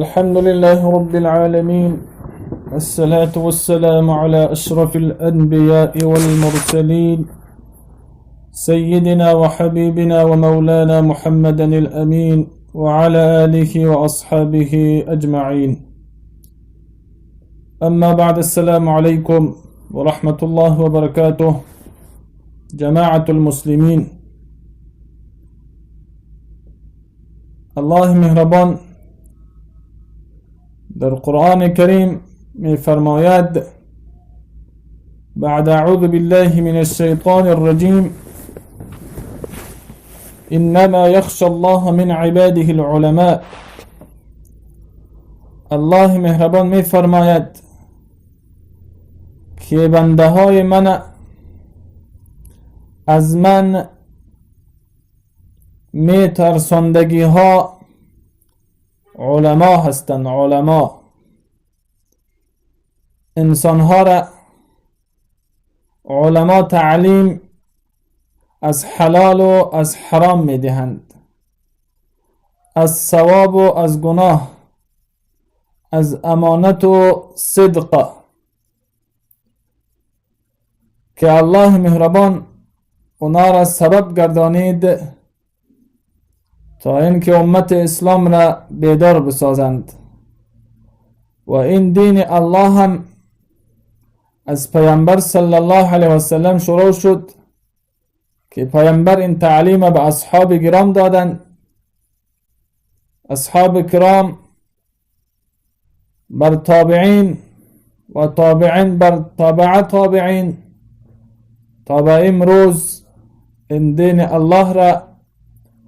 الحمد لله رب العالمين، الصلاة والسلام على أشرف الأنبياء والمرسلين، سيدنا وحبيبنا ومولانا محمد الأمين وعلى آله وأصحابه أجمعين. أما بعد، السلام عليكم ورحمة الله وبركاته. جماعة المسلمين، الله مهربان در قرآن کریم می فرماید بعد اعوذ بالله من الشیطان الرجیم انما یخشى الله من عباده العلماء. الله مهربان می فرماید که بنده های من از من می ترساندگی ها علما هستند. علما انسان ها را علما تعلیم از حلال و از حرام می دهند، از ثواب و از گناه، از امانت و صدق، که الله مهربان اونا را سبب گردانید تا اینکه امت اسلام را بیدار بسازند. و این دین الله هم از پیامبر صلی الله علیه و سلم شروع شد که پیامبر این تعلیم به اصحاب کرام دادند. اصحاب کرام بر تابعین و تابعین بر تابع تابعین تا به امروز این دین الله را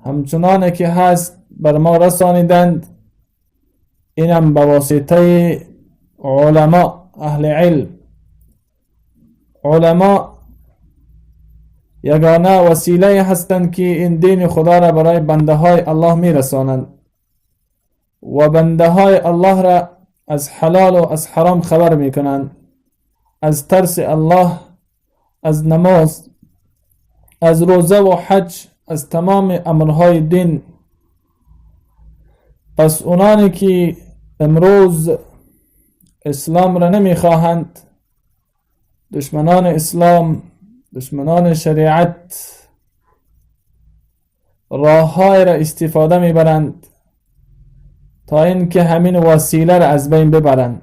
همچنان که هست بر ما رسانیدند. اینم به واسطه علما، اهل علم. علما یگانه وسیله هستند که این دین خدا را برای بنده های الله می رسانند و بنده های الله را از حلال و از حرام خبر می کنند، از ترس الله، از نماز، از روزه و حج، از تمام امرهای دین. پس اونانی که امروز اسلام را نمی خواهند، دشمنان اسلام، دشمنان شریعت، راههای را استفاده می برند تا اینکه همین وسیله را از بین ببرند،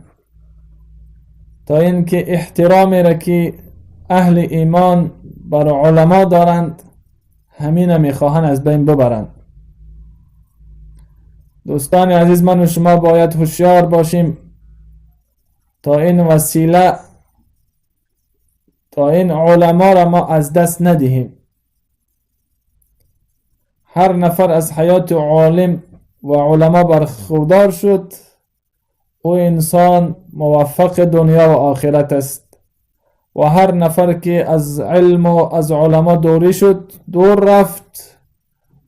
تا اینکه احترامی را که اهل ایمان بر علما دارند همین می خواهند از بین ببرند. دوستان عزیز، من و شما باید هوشیار باشیم تا این وسیله، تا این علما را ما از دست ندهیم. هر نفر از حیات عالم و علما برخوردار شد، او انسان موفق دنیا و آخرت است. و هر نفر که از علم و از علما دوری شد، دور رفت،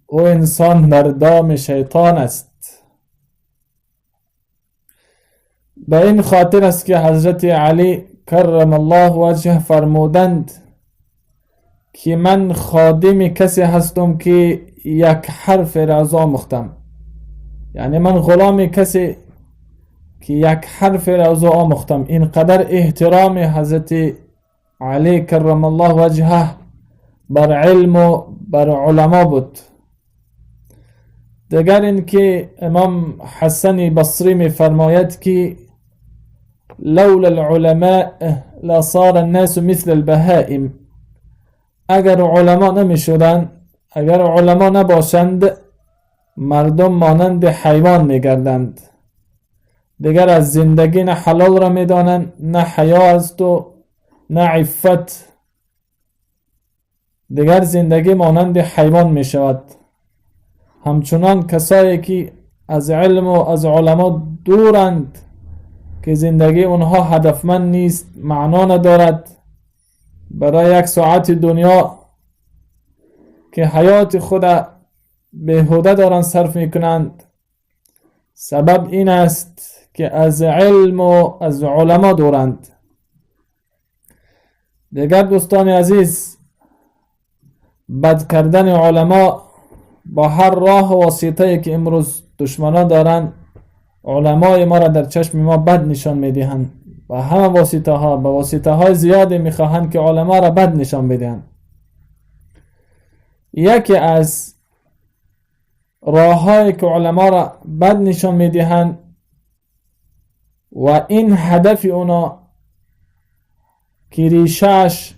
او انسان در دام شیطان است. به این خاطر است که حضرت علی کرم الله وجهه فرمودند که من خادم کسی هستم که یک حرف را از آموختم. یعنی من غلام کسی که یک حرف را از آموختم. اینقدر احترام حضرت علی کرم الله وجهه بر علم و بر علما بود. دیگر این که امام حسن بصری می فرماید که لولا العلماء لصار الناس مثل البهائم. اگر علما نمی شدند، اگر علما نباشند، مردم مانند حیوان می گردند. دیگر از زندگی نه حلال را می دانند، نه حیا است و نه عفت. دیگر زندگی مانند حیوان می شود. همچنان کسایی که از علم و از علما دورند که زندگی اونها هدفمند نیست، معنا ندارد، برای یک ساعت دنیا که حیات خود بیهوده دارند صرف می کنند. سبب این است که از علم و از علما دورند. دیگر دوستان عزیز، بد کردن علما با هر راه و واسطه‌ای که امروز دشمنان دارن علمای ما را در چشم ما بد نشان میدهند و همه واسطه ها به واسطه های زیادی میخواهند که علما را بد نشان بدهند. یکی از راههایی که علما را بد نشان میدهند و این هدف اونا که ریشش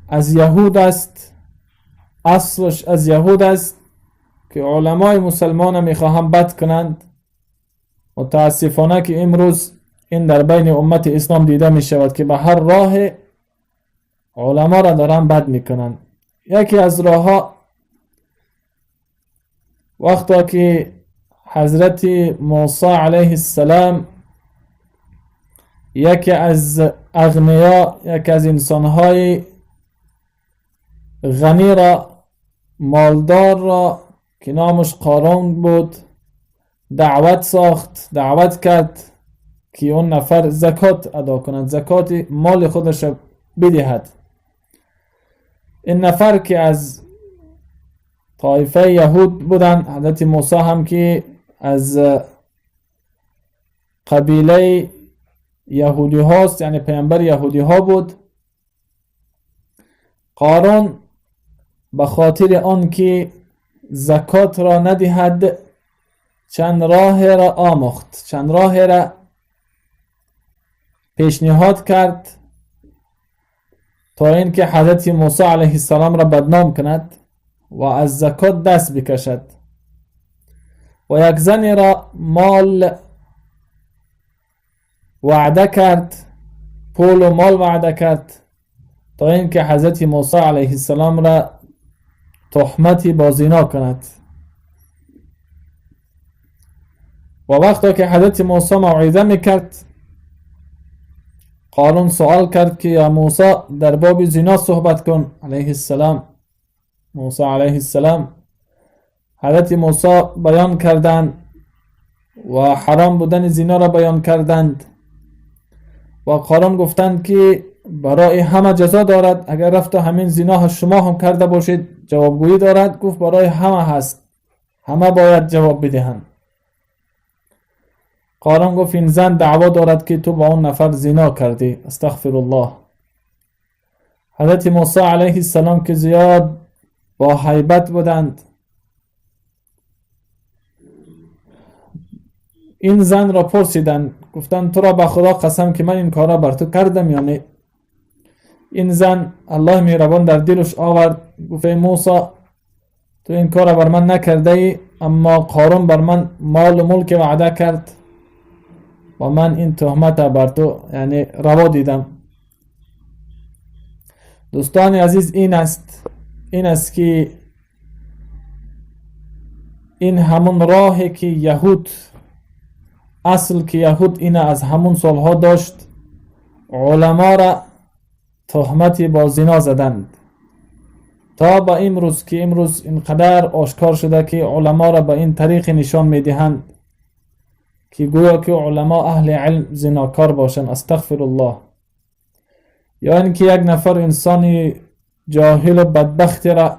از یهود است، اصلش از یهود است که علمای مسلمان میخواهند بد کنند. متاسفانه که امروز این در بین امت اسلام دیده می شود که به هر راه علما را دارن بد میکنند. یکی از راه ها وقتا که حضرت موسی علیه السلام یکی از اغنیا، یکی از انسانهای غنی را، مالدار را که نامش قارون بود، دعوت کرد که اون نفر زکات ادا کند، زکات مال خودش بدهد. این نفر که از طایفه یهود بودن، حضرت موسی هم که از قبیله یهودی هاست، یعنی پیامبر یهودی ها بود. قارون به خاطر آن که زکات را ندهد چند راه را آموخت، چند راه را پیشنهاد کرد تا اینکه حضرت موسی علیه السلام را بدنام کند و از زکات دست بکشد. و یک زنی را مال وعده کرد، پول و مال وعده کرد تا اینکه حضرت موسی علیه السلام را تهمتی با زنا کند. و وقتی که حضرت موسی موعظه میکرد، قارون سوال کرد که یا موسی در باب زنا صحبت کن علیه السلام. موسی علیه السلام حضرت موسی بیان کردند و حرام بودن زنا را بیان کردند و قارون گفتند که برای همه جزا دارد، اگر رفت همین زنا شما هم کرده باشید جوابگویی دارد. گفت برای همه هست، همه باید جواب بدهند. قارون گفت این زن دعوا دارد که تو با اون نفر زنا کردی، استغفر الله. حضرت موسی علیه السلام که زیاد با هیبت بودند، این زن را پرسیدند، گفتند تو را به خدا قسم که من این کارا بر تو کردم یا نه؟ این زن الله مهربان در دلش آورد، گفت موسی تو این کارا بر من نکرده ای، اما قارون بر من مال و ملک وعده کرد و من این تهمت بر تو یعنی روا دیدم. دوستان عزیز، این است که این همون راهی که یهود، اصل که یهود این از همون سالها داشت، علما را تهمتی با زنا زدند تا با امروز که امروز اینقدر آشکار شده که علما را به این طریق نشان میدهند که گویا که علما اهل علم زناکار باشند، استغفر الله. یا اینکه یک نفر انسانی جاهل و بدبختی را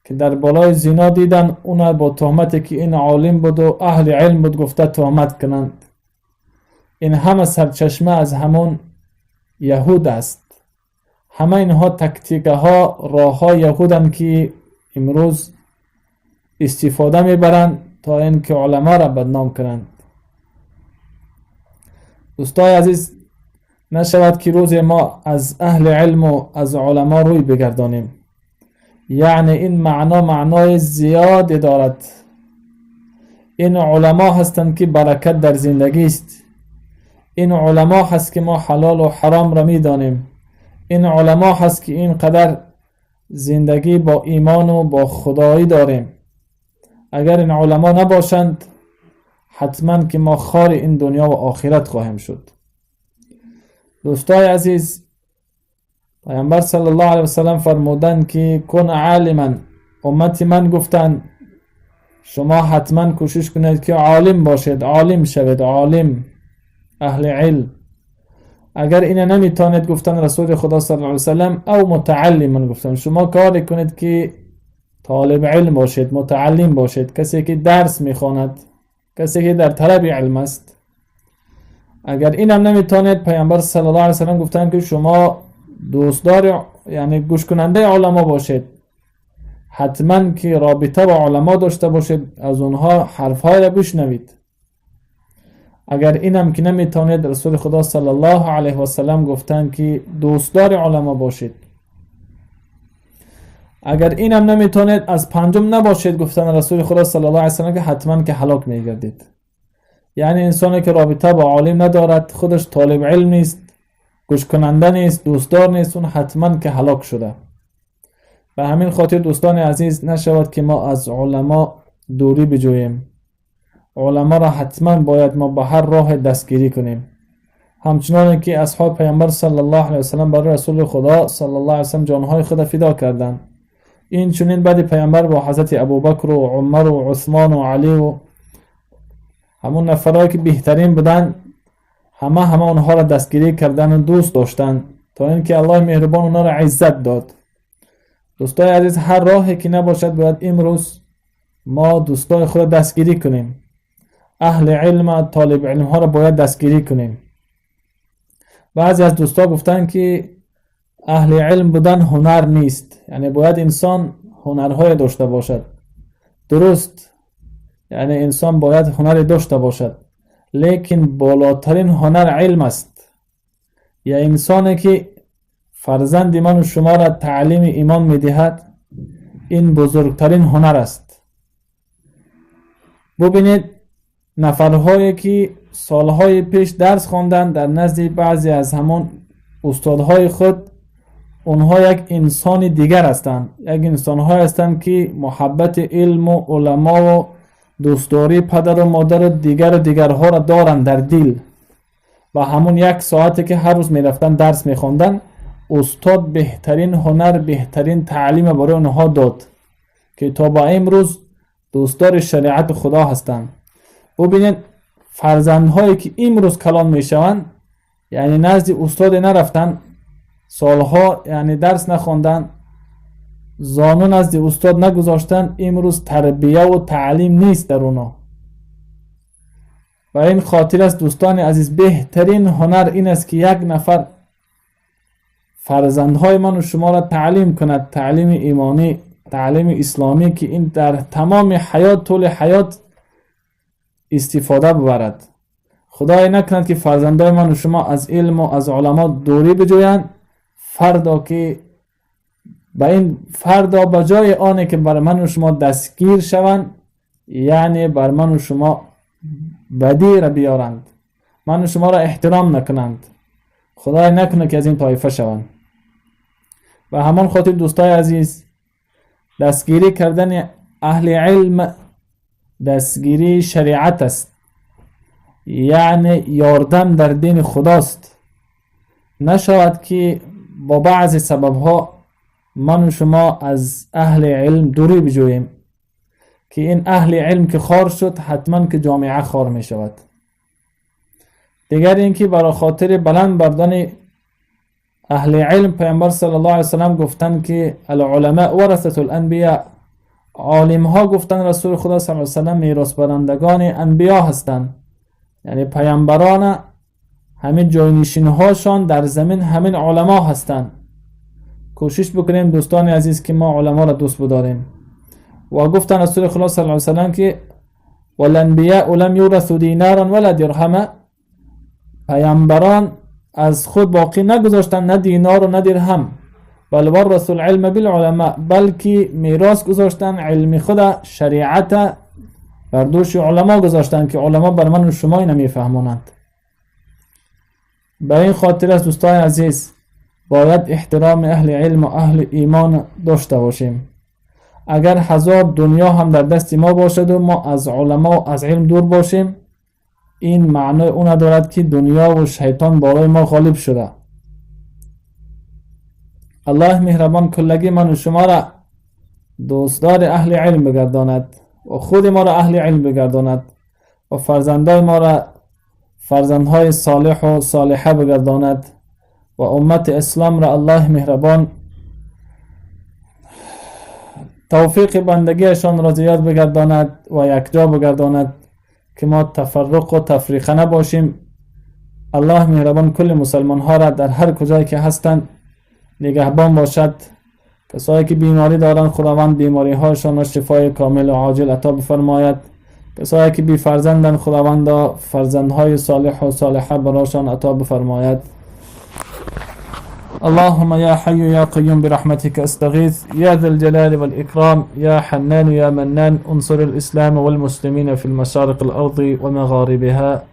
که در بالای زنا دیدن، اونا با تهمتی که این عالم بود و اهل علم بود گفته تهمت کنند. این همه سرچشمه از همون یهود است. همه اینها تکتیکه ها، راه ها یهودن که امروز استفاده میبرند تا اینکه علما را بدنام کنند. دوستای عزیز، نشود که روز ما از اهل علم و از علما روی بگردانیم. یعنی این معنای زیاد دارد. این علما هستند که برکت در زندگی است. این علما هست که ما حلال و حرام را میدانیم. این علما هست که اینقدر زندگی با ایمان و با خدایی داریم. اگر این علما نباشند حتما که ما خار این دنیا و آخرت خواهیم شد. دوستای عزیز، پیامبر صلی الله علیه وسلم فرمودند که کن عالما. امتی من گفتند شما حتما کوشش کنید که عالم باشید، عالم شوید، عالم، اهل علم. اگر این نمیتونید، گفتن رسول خدا صلی الله علیه وسلم، او متعلم، گفتن شما کاری کنید که طالب علم باشید، متعلم باشید، کسی که درس میخواند. کسی که در طلب علم است. اگر اینم نمیتونید، پیامبر صلی الله علیه و سلم گفتن که شما دوستدار یعنی گوش کننده علما باشید، حتما که رابطه با علما داشته باشید، از اونها حرفهای را بشنوید. اگر اینم که نمیتونید، رسول خدا صلی الله علیه و سلم گفتن که دوستدار علما باشید. اگر اینم نمیتونید، از پنجم نباشید، گفتن رسول خدا صلی الله علیه و سلم که حتما که هلاک میگردید. یعنی انسانی که رابطه با عالم ندارد، خودش طالب علم نیست، گوش کننده نیست، دوستدار نیست، اون حتما که هلاک شده. به همین خاطر دوستان عزیز، نشود که ما از علما دوری بجوییم. علما را حتما باید ما با هر راه دستگیری کنیم، همچنان که اصحاب پیامبر صلی الله علیه و سلم برای رسول خدا صلی الله علیه و سلم جانهای خود فدا کردند. این چنین بعد پیامبر با حضرت ابوبکر و عمر و عثمان و علی و همون نفرایی که بهترین بودن، همه اونها را دستگیری کردن و دوست داشتن تا اینکه الله مهربان اونها را عزت داد. دوستای عزیز، هر راهی که نباشد باید امروز ما دوستای خود دستگیری کنیم. اهل علم، طالب علم ها را باید دستگیری کنیم. بعضی از دوستا گفتن که اهل علم بودن هنر نیست، یعنی باید انسان هنرهای داشته باشد. درست، یعنی انسان باید هنر داشته باشد، لیکن بالاترین هنر علم است. یا انسانی که فرزند من و شما را تعلیم ایمان میدهد، این بزرگترین هنر است. ببینید نفرهایی که سالهای پیش درس خواندن در نزد بعضی از همون استادهای خود، اونها یک انسان دیگر هستند، یک انسان‌ها هستند که محبت علم و علما و دوستداری پدر و مادر و دیگرها را دارند در دل. و همون یک ساعتی که هر روز میرفتن درس میخواندن، استاد بهترین هنر، بهترین تعلیم برای اونها داد که تا با امروز دوستدار شریعت خدا هستند. ببینید فرزندهایی که امروز کلان میشوند، یعنی نزد استاد نرفتن، سالها یعنی درس نخواندن، زانو نزد استاد نگذاشتن، امروز تربیه و تعلیم نیست در اونا. و این خاطر است دوستان عزیز، بهترین هنر این است که یک نفر فرزندهای من و شما را تعلیم کند، تعلیم ایمانی، تعلیم اسلامی، که این در تمام حیات، طول حیات استفاده ببرد. خدای نکند که فرزندهای من و شما از علم و از علما دوری بجویند، فردا که به این فردا بجای آنه که بر من و شما دستگیر شوند، یعنی بر من و شما بدی را بیارند، من و شما را احترام نکنند. خدای نکنه که از این طایفه شوند. و همان خاطر دوستای عزیز، دستگیری کردن اهل علم دستگیری شریعت است، یعنی یاردن در دین خداست. نشود که با بعضی سببها من و شما از اهل علم دوری بجوییم، که این اهل علم که خار شد، حتما که جامعه خار می شود. دیگر اینکه برای خاطر بلند بردن اهل علم، پیامبر صلی الله علیه وسلم گفتن که العلماء ورثة الانبیاء، عالم ها گفتن رسول خدا صلی الله علیه وسلم میراث برندگان انبیا هستند، یعنی پیامبران همین جاینشین هاشان در زمین همین علما هستند. کوشش بکنیم دوستان عزیز که ما علما را دوست بداریم. و گفتن رسول خدا صلی الله علیه وسلم که والانبیاء لم یورثوا دینارا ولا درهما، پیامبران از خود باقی نگذاشتن نه دینار و نه درهم، بل ورثوا العلم بالعلماء، بلکه میراث گذاشتن علم خود، شریعت بر دوش علما گذاشتن که علما بر من و شما نمیفهمونند. به این خاطر است دوستان عزیز باید احترام اهل علم و اهل ایمان داشته باشیم. اگر هزار دنیا هم در دست ما باشد و ما از علما و از علم دور باشیم، این معنی اون دارد که دنیا و شیطان بالای ما غالب شده. الله مهربان کلگی من و شما را دوستدار اهل علم بگرداند و خود ما را اهل علم بگرداند و فرزندای ما را فرزندهای صالح و صالحه بگرداند و امت اسلام را الله مهربان توفیق بندگیشان را زیاد بگرداند و یکجا بگرداند که ما تفرق و تفریقه نباشیم. الله مهربان کل مسلمان ها را در هر کجایی که هستند نگهبان باشد. کسایی که بیماری دارند خداوند بیماری هاشان را شفای کامل و عاجل عطا بفرماید. کسایی که بی فرزندند خداوند فرزندهای صالح و صالحه براشان عطا بفرماید. اللهم يا حي يا قيوم برحمتك استغيث يا ذا الجلال والإكرام يا حنان يا منان انصر الإسلام والمسلمين في المشارق الأرض ومغاربها